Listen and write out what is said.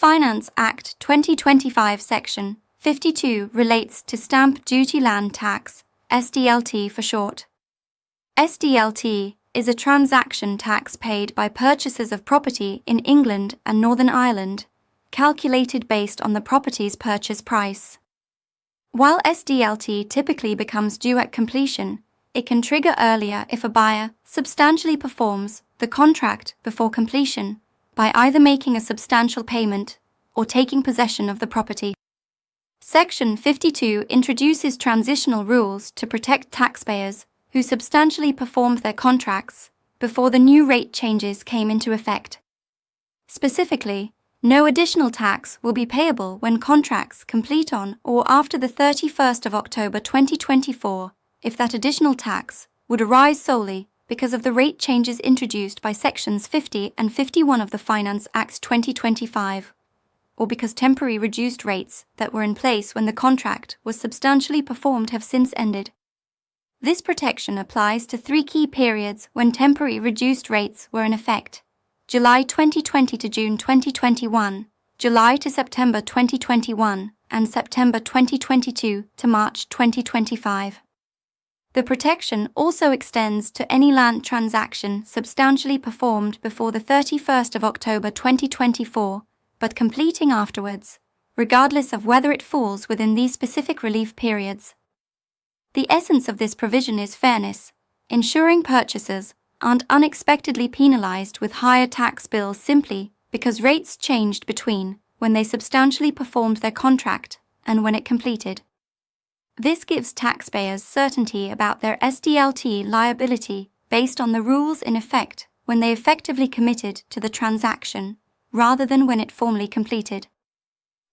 Finance Act 2025 Section 52 relates to Stamp Duty Land Tax, SDLT for short. SDLT is a transaction tax paid by purchasers of property in England and Northern Ireland, calculated based on the property's purchase price. While SDLT typically becomes due at completion, it can trigger earlier if a buyer substantially performs the contract before completion by either making a substantial payment or taking possession of the property. Section 52 introduces transitional rules to protect taxpayers who substantially performed their contracts before the new rate changes came into effect. Specifically, no additional tax will be payable when contracts complete on or after the 31st of October 2024 if that additional tax would arise solely because of the rate changes introduced by Sections 50 and 51 of the Finance Act 2025, or because temporary reduced rates that were in place when the contract was substantially performed have since ended. This protection applies to three key periods when temporary reduced rates were in effect: July 2020 to June 2021, July to September 2021, and September 2022 to March 2025. The protection also extends to any land transaction substantially performed before the 31st of October 2024, but completing afterwards, regardless of whether it falls within these specific relief periods. The essence of this provision is fairness, ensuring purchasers aren't unexpectedly penalized with higher tax bills simply because rates changed between when they substantially performed their contract and when it completed. This gives taxpayers certainty about their SDLT liability based on the rules in effect when they effectively committed to the transaction rather than when it formally completed.